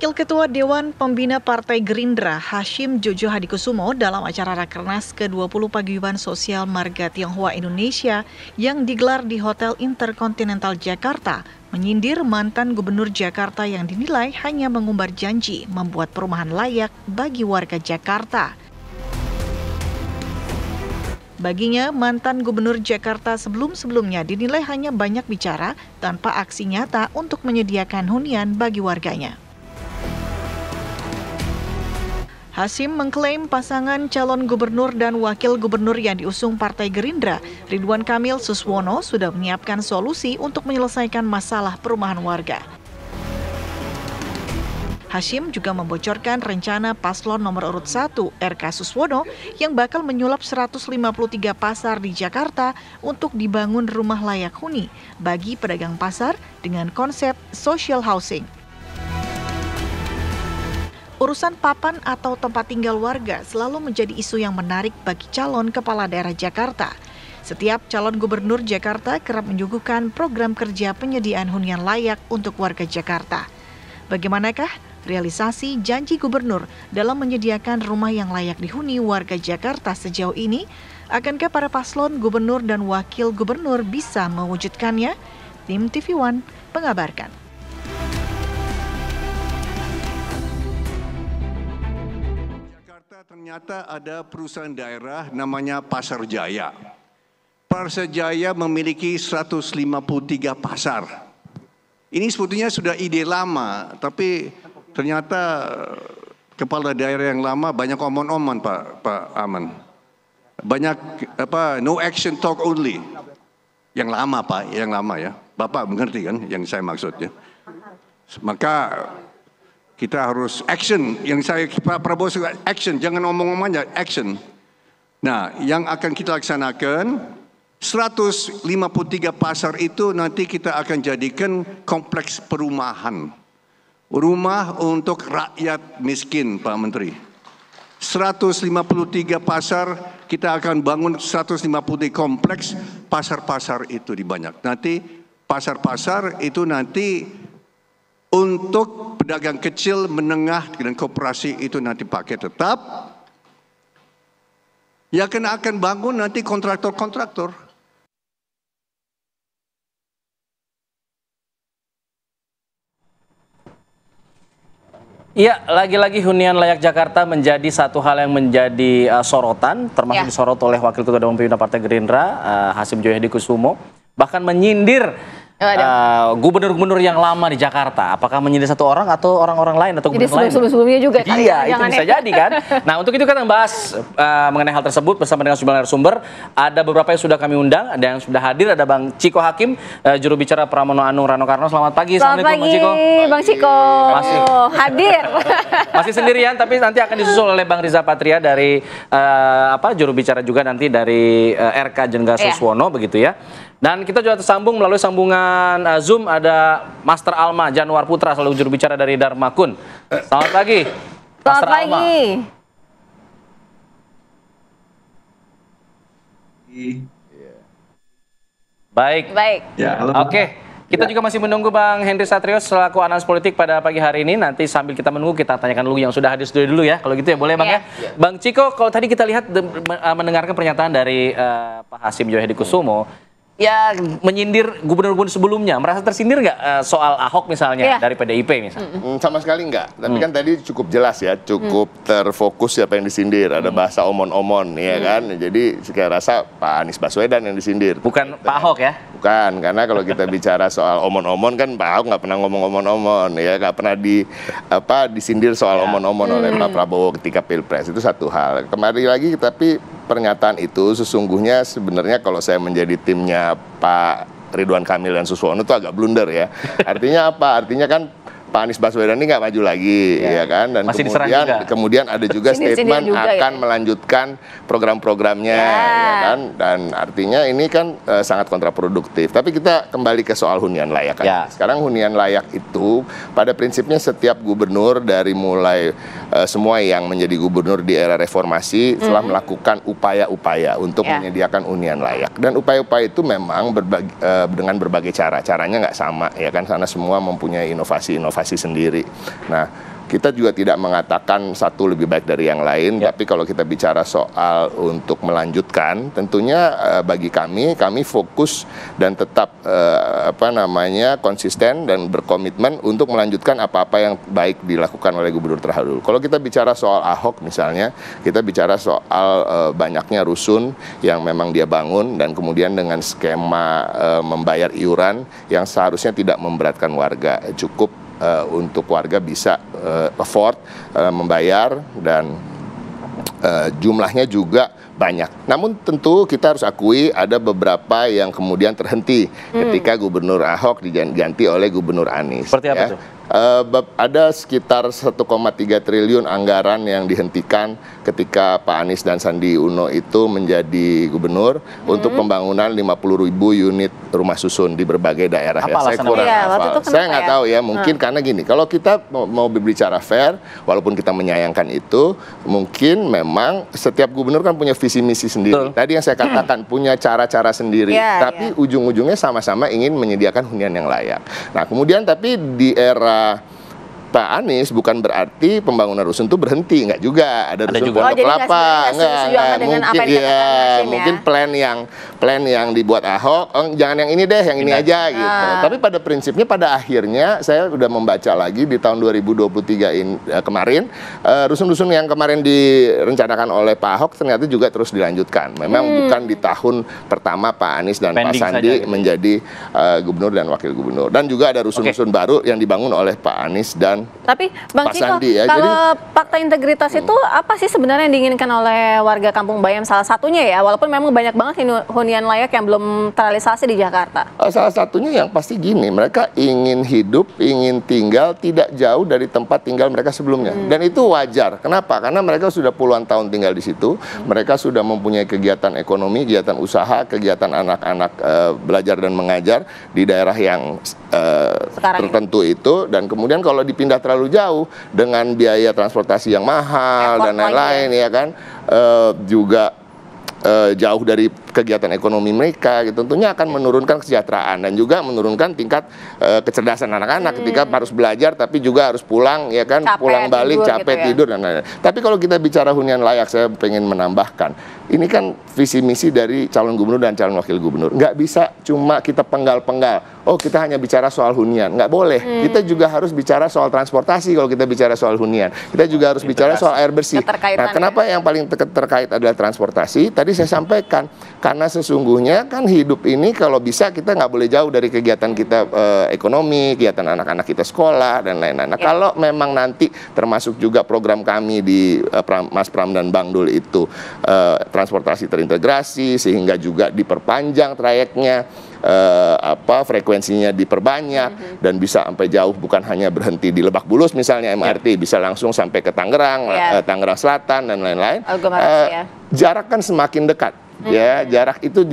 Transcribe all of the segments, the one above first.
Wakil Ketua Dewan Pembina Partai Gerindra Hashim Jojo Hadikusumo dalam acara Rakernas ke-20 Paguyuban Sosial Marga Tionghoa Indonesia yang digelar di Hotel Intercontinental Jakarta menyindir mantan Gubernur Jakarta yang dinilai hanya mengumbar janji membuat perumahan layak bagi warga Jakarta. Baginya, mantan Gubernur Jakarta sebelum-sebelumnya dinilai hanya banyak bicara tanpa aksi nyata untuk menyediakan hunian bagi warganya. Hashim mengklaim pasangan calon gubernur dan wakil gubernur yang diusung Partai Gerindra, Ridwan Kamil Suswono, sudah menyiapkan solusi untuk menyelesaikan masalah perumahan warga. Hashim juga membocorkan rencana paslon nomor urut 1 RK Suswono yang bakal menyulap 153 pasar di Jakarta untuk dibangun rumah layak huni bagi pedagang pasar dengan konsep social housing. Urusan papan atau tempat tinggal warga selalu menjadi isu yang menarik bagi calon kepala daerah Jakarta. Setiap calon gubernur Jakarta kerap menyuguhkan program kerja penyediaan hunian layak untuk warga Jakarta. Bagaimanakah realisasi janji gubernur dalam menyediakan rumah yang layak dihuni warga Jakarta sejauh ini? Akankah para paslon gubernur dan wakil gubernur bisa mewujudkannya? Tim TV One mengabarkan. Ternyata ada perusahaan daerah namanya Pasar Jaya. Pasar Jaya memiliki 153 pasar. Ini sebetulnya sudah ide lama, tapi ternyata kepala daerah yang lama banyak omong-omong Pak Aman. Banyak no action talk only. Yang lama Pak, yang lama ya. Bapak mengerti kan yang saya maksudnya. Maka kita harus action, yang saya Pak Prabowo suka action, jangan omong-omong aja, action. Nah, yang akan kita laksanakan, 153 pasar itu nanti kita akan jadikan kompleks perumahan. Rumah untuk rakyat miskin, Pak Menteri. 153 pasar, kita akan bangun 153 kompleks, pasar-pasar itu dibanyak. Nanti pasar-pasar itu nanti untuk pedagang kecil, menengah, dan koperasi itu nanti pakai tetap. Ya akan bangun nanti kontraktor-kontraktor. Iya, lagi-lagi hunian layak Jakarta menjadi satu hal yang menjadi sorotan, termasuk disorot oleh Wakil Ketua Dewan Pembina Partai Gerindra, Hashim Joyo Hadikusumo, bahkan menyindir gubernur-gubernur yang lama di Jakarta. Apakah menyindir satu orang atau orang-orang lain atau gubernur lain? Jadi sebelumnya juga kan? Iya, itu bisa jadi kan. Nah, untuk itu kita membahas mengenai hal tersebut bersama dengan sejumlah narasumber. Ada beberapa yang sudah kami undang, ada yang sudah hadir. Ada Bang Ciko Hakim, juru bicara Pramono Anung Rano Karno. Selamat pagi. Selamat pagi, Bang Ciko. Masih hadir. Masih sendirian, tapi nanti akan disusul oleh Bang Riza Patria dari juru bicara juga nanti dari RK Jengga Suswono, begitu ya. Dan kita juga tersambung melalui sambungan Zoom, ada Master Alma Januar Putra, selalu juru bicara dari Dharma Kun. Selamat pagi, Master Alma. Baik. Ya, Oke. Kita juga masih menunggu Bang Henry Satrio selaku analis politik pada pagi hari ini. Nanti sambil kita menunggu, kita tanyakan dulu yang sudah hadir dulu ya. Kalau gitu ya, boleh Bang ya? Bang Ciko, kalau tadi kita lihat mendengarkan pernyataan dari Pak Hashim Joyo Hadikusumo, ya menyindir gubernur-gubernur sebelumnya, merasa tersindir nggak soal Ahok misalnya dari PDIP misalnya? Sama sekali nggak. Tapi kan tadi cukup jelas ya, cukup terfokus siapa yang disindir. Ada bahasa omon-omon, ya kan. Jadi saya rasa Pak Anies Baswedan yang disindir. Bukan Pak Ahok ya? Bukan, karena kalau kita bicara soal omon-omon kan Pak Ahok nggak pernah ngomong omon-omon, ya nggak pernah disindir soal omon-omon oleh Pak Prabowo ketika Pilpres. Itu satu hal. Kembali lagi, tapi pernyataan itu sesungguhnya sebenarnya kalau saya menjadi timnya Pak Ridwan Kamil dan Suswono itu agak blunder ya. Artinya apa? Artinya kan Pak Anies Baswedan ini nggak maju lagi, ya kan? Dan kemudian ada juga statement akan melanjutkan program-programnya, ya kan? Dan artinya ini kan sangat kontraproduktif. Tapi kita kembali ke soal hunian layak. Sekarang hunian layak itu pada prinsipnya setiap gubernur dari mulai semua yang menjadi gubernur di era reformasi telah melakukan upaya-upaya untuk menyediakan hunian layak. Dan upaya-upaya itu memang dengan berbagai cara. Caranya nggak sama, ya kan? Karena semua mempunyai inovasi sendiri. Nah, kita juga tidak mengatakan satu lebih baik dari yang lain, tapi kalau kita bicara soal untuk melanjutkan, tentunya bagi kami fokus dan tetap konsisten dan berkomitmen untuk melanjutkan apa-apa yang baik dilakukan oleh gubernur terdahulu. Kalau kita bicara soal Ahok misalnya, kita bicara soal banyaknya rusun yang memang dia bangun dan kemudian dengan skema membayar iuran yang seharusnya tidak memberatkan warga, cukup untuk warga bisa afford membayar dan jumlahnya juga banyak. Namun tentu kita harus akui ada beberapa yang kemudian terhenti ketika Gubernur Ahok diganti oleh Gubernur Anies. Seperti apa tuh? Ada sekitar 1,3 triliun anggaran yang dihentikan ketika Pak Anies dan Sandi Uno itu menjadi gubernur untuk pembangunan 50.000 unit rumah susun di berbagai daerah. Apa Saya kurang hafal. Saya nggak tahu ya, mungkin karena gini, kalau kita mau berbicara fair, walaupun kita menyayangkan itu, mungkin memang setiap gubernur kan punya visi misi sendiri. Tadi yang saya katakan punya cara-cara sendiri, tapi ujung-ujungnya sama-sama ingin menyediakan hunian yang layak. Nah kemudian tapi di era Pak Anies bukan berarti pembangunan rusun itu berhenti, enggak juga. Ada rusun Pondok Kelapa, mungkin plan yang dibuat Ahok, jangan yang ini deh, yang ini aja gitu. Tapi pada prinsipnya pada akhirnya saya udah membaca lagi di tahun 2023 kemarin rusun-rusun yang kemarin direncanakan oleh Pak Ahok ternyata juga terus dilanjutkan. Memang bukan di tahun pertama Pak Anies dan Pak Sandi menjadi gubernur dan wakil gubernur. Dan juga ada rusun-rusun baru yang dibangun oleh Pak Anies dan tapi Bang Ciko, kalau fakta integritas itu apa sih sebenarnya yang diinginkan oleh warga Kampung Bayam salah satunya ya, walaupun memang banyak banget hunian layak yang belum terrealisasi di Jakarta? Salah satunya yang pasti gini, mereka ingin hidup, ingin tinggal tidak jauh dari tempat tinggal mereka sebelumnya. Dan itu wajar. Kenapa? Karena mereka sudah puluhan tahun tinggal di situ, mereka sudah mempunyai kegiatan ekonomi, kegiatan usaha, kegiatan anak-anak belajar dan mengajar di daerah yang tertentu itu, dan kemudian kalau dipindah terlalu jauh dengan biaya transportasi yang mahal dan lain-lain ya kan, juga jauh dari kegiatan ekonomi mereka gitu, tentunya akan menurunkan kesejahteraan dan juga menurunkan tingkat kecerdasan anak-anak ketika harus belajar tapi juga harus pulang ya kan, pulang balik capek tidur dan lain-lain. Tapi kalau kita bicara hunian layak, saya pengen menambahkan, ini kan visi misi dari calon gubernur dan calon wakil gubernur, nggak bisa cuma kita penggal-penggal, oh kita hanya bicara soal hunian, nggak boleh. Kita juga harus bicara soal transportasi kalau kita bicara soal hunian, kita juga harus bicara soal air bersih. Nah kenapa yang paling terkait adalah transportasi? Tadi saya sampaikan, karena sesungguhnya kan hidup ini kalau bisa kita nggak boleh jauh dari kegiatan kita ekonomi, kegiatan anak-anak kita sekolah dan lain-lain. Nah kalau memang nanti termasuk juga program kami di Mas Pram dan Bang Dul itu transportasi terintegrasi sehingga juga diperpanjang trayeknya, frekuensinya diperbanyak dan bisa sampai jauh, bukan hanya berhenti di Lebak Bulus misalnya MRT, bisa langsung sampai ke Tangerang, Tangerang Selatan dan lain-lain. Jarak kan semakin dekat. Ya, jarak itu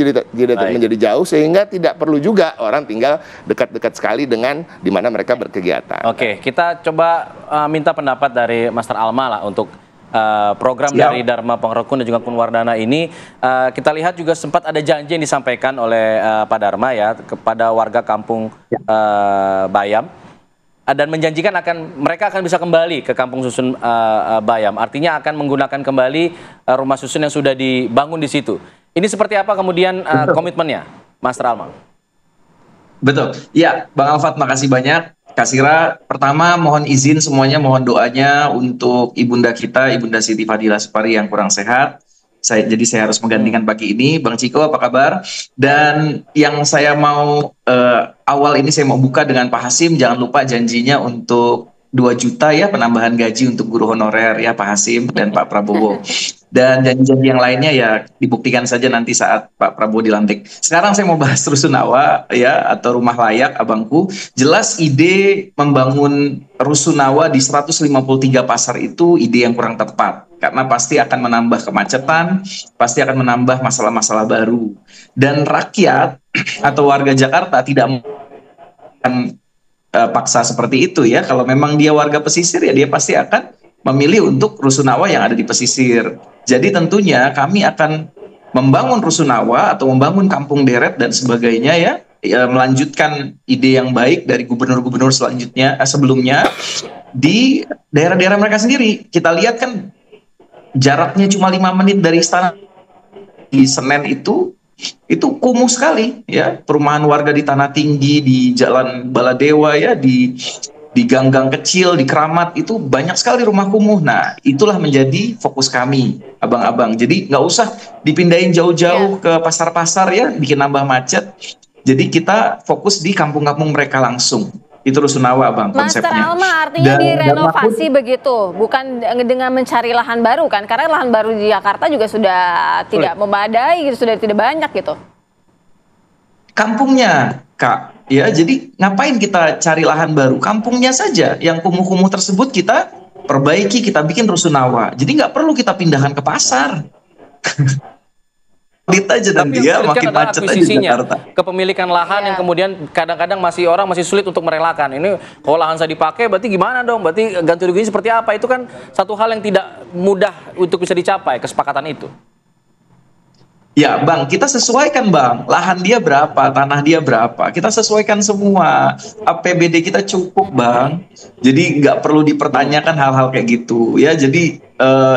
menjadi jauh sehingga tidak perlu juga orang tinggal dekat-dekat sekali dengan di mana mereka berkegiatan. Oke, kita coba minta pendapat dari Master Alma lah untuk program dari Dharma Pangrekun dan juga Kunwardana ini. Kita lihat juga sempat ada janji yang disampaikan oleh Pak Dharma ya kepada warga Kampung Bayam, dan menjanjikan mereka akan bisa kembali ke kampung susun Bayam. Artinya akan menggunakan kembali rumah susun yang sudah dibangun di situ. Ini seperti apa kemudian komitmennya, Mas Alma? Betul. Ya, Bang Alfat, makasih banyak. Kasira, pertama mohon izin semuanya, mohon doanya untuk ibunda kita, Ibunda Siti Fadila Supari yang kurang sehat. Jadi saya harus menggantikan pagi ini. Bang Ciko, apa kabar? Dan yang saya mau awal ini saya mau buka dengan Pak Hasim. Jangan lupa janjinya untuk 2 juta ya penambahan gaji untuk guru honorer ya Pak Hasim dan Pak Prabowo. Dan janji-janji yang lainnya ya dibuktikan saja nanti saat Pak Prabowo dilantik. Sekarang saya mau bahas Rusunawa ya, atau rumah layak abangku. Jelas ide membangun Rusunawa di 153 pasar itu ide yang kurang tepat. Karena pasti akan menambah kemacetan, pasti akan menambah masalah-masalah baru. Dan rakyat atau warga Jakarta tidak akan paksa seperti itu ya. Kalau memang dia warga pesisir ya dia pasti akan memilih untuk Rusunawa yang ada di pesisir. Jadi tentunya kami akan membangun Rusunawa atau membangun kampung deret dan sebagainya ya melanjutkan ide yang baik dari gubernur-gubernur sebelumnya di daerah-daerah mereka sendiri. Kita lihat kan jaraknya cuma 5 menit dari istana di Senen itu kumuh sekali ya, perumahan warga di Tanah Tinggi, di Jalan Baladewa ya, di gang-gang kecil, di Keramat itu banyak sekali rumah kumuh. Nah, itulah menjadi fokus kami, abang-abang. Jadi nggak usah dipindahin jauh-jauh ke pasar-pasar ya, bikin nambah macet. Jadi kita fokus di kampung-kampung mereka langsung. Itu Rusunawa, Bang, konsepnya. Master Alma, artinya direnovasi begitu, bukan dengan mencari lahan baru kan? Karena lahan baru di Jakarta juga sudah tidak memadai, gitu, sudah tidak banyak gitu. Kampungnya, Kak. Ya, jadi ngapain kita cari lahan baru? Kampungnya saja yang kumuh-kumuh tersebut kita perbaiki, kita bikin rusunawa. Jadi nggak perlu kita pindahkan ke pasar. Kita aja dan dia makin macet aja Jakarta. Kepemilikan lahan yang kemudian kadang-kadang orang masih sulit untuk merelakan. Ini kalau lahan saya dipakai berarti gimana dong? Berarti ganti ruginya seperti apa? Itu kan satu hal yang tidak mudah untuk bisa dicapai, kesepakatan itu. Ya Bang, kita sesuaikan Bang, lahan dia berapa, tanah dia berapa, kita sesuaikan semua, APBD kita cukup Bang, jadi nggak perlu dipertanyakan hal-hal kayak gitu ya, jadi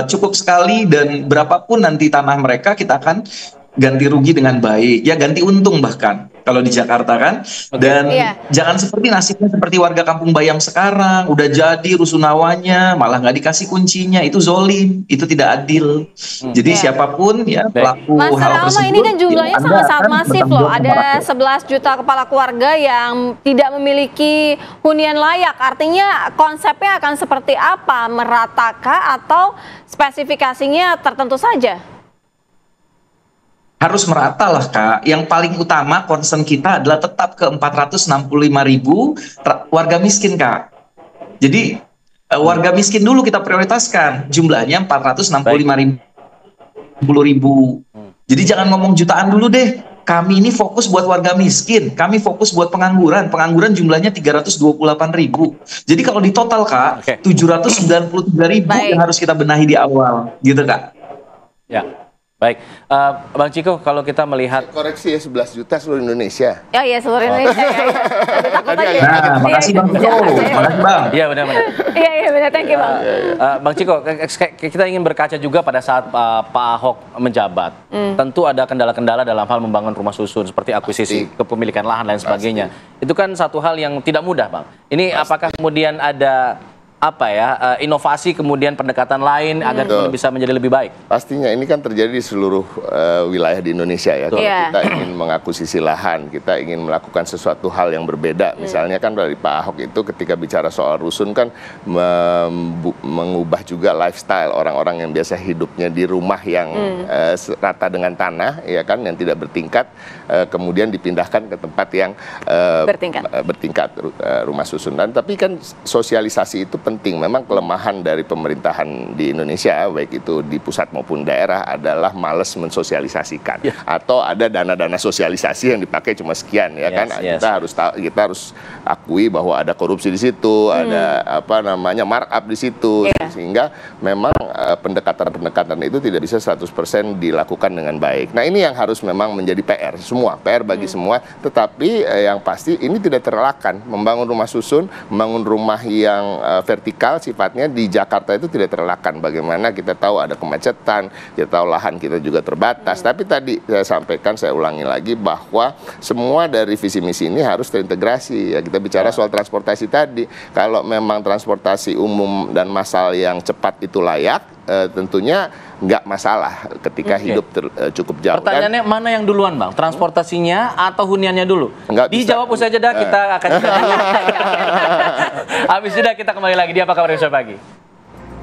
cukup sekali dan berapapun nanti tanah mereka kita akan ganti rugi dengan baik, ya ganti untung bahkan kalau di Jakarta kan, dan jangan seperti nasibnya seperti warga Kampung Bayam sekarang, udah jadi rusunawanya malah nggak dikasih kuncinya, itu zolim, itu tidak adil. Jadi siapapun ya pelaku hal tersebut. Ini kan jumlahnya sangat-sangat masif loh, ada 11 juta kepala keluarga yang tidak memiliki hunian layak, artinya konsepnya akan seperti apa, meratakah atau spesifikasinya tertentu saja? Harus merata lah Kak. Yang paling utama concern kita adalah tetap ke 465.000 warga miskin Kak. Jadi warga miskin dulu kita prioritaskan, jumlahnya 465.000. Jadi jangan ngomong jutaan dulu deh. Kami ini fokus buat warga miskin, kami fokus buat pengangguran. Pengangguran jumlahnya 328.000. Jadi kalau di total Kak, 793.000 yang harus kita benahi di awal, gitu Kak. Ya. Baik, Bang Ciko, kalau kita melihat... Koreksi ya, 11 juta seluruh Indonesia. Ya, seluruh Indonesia. Nah, makasih Bang Ciko. Makasih Bang. Iya, benar-benar. Iya, benar. Thank you, Bang. Bang Ciko, kita ingin berkaca juga pada saat Pak Ahok menjabat. Tentu ada kendala-kendala dalam hal membangun rumah susun, seperti akuisisi, kepemilikan lahan, dan sebagainya. Itu kan satu hal yang tidak mudah, Bang. Ini apakah kemudian ada... inovasi kemudian pendekatan lain agar bisa menjadi lebih baik? Pastinya ini kan terjadi di seluruh wilayah di Indonesia ya. Kalau kita ingin mengakuisisi lahan, kita ingin melakukan sesuatu hal yang berbeda. Misalnya kan dari Pak Ahok itu ketika bicara soal rusun kan mengubah juga lifestyle orang-orang yang biasa hidupnya di rumah yang rata dengan tanah, ya kan, yang tidak bertingkat, kemudian dipindahkan ke tempat yang bertingkat rumah susun. Dan tapi kan sosialisasi itu penting. Memang kelemahan dari pemerintahan di Indonesia, baik itu di pusat maupun daerah, adalah malas mensosialisasikan. Atau ada dana-dana sosialisasi yang dipakai cuma sekian, ya kan? Kita harus akui bahwa ada korupsi di situ, ada markup di situ, sehingga memang pendekatan-pendekatan itu tidak bisa 100% dilakukan dengan baik. Nah, ini yang harus memang menjadi PR bagi semua. Tetapi yang pasti ini tidak terelakkan. Membangun rumah susun, membangun rumah yang vertikal sifatnya di Jakarta itu tidak terelakkan. Bagaimana kita tahu ada kemacetan, kita tahu lahan kita juga terbatas. Tapi tadi saya sampaikan, saya ulangi lagi bahwa semua dari visi misi ini harus terintegrasi. Ya, kita bicara soal transportasi tadi. Kalau memang transportasi umum dan massal yang cepat itu layak, tentunya nggak masalah ketika hidup cukup jauh. Pertanyaannya mana yang duluan Bang? Transportasinya atau huniannya dulu? Dijawab usai jeda, kita akan habis jeda kita kembali lagi di Apa Kabar Indonesia Pagi.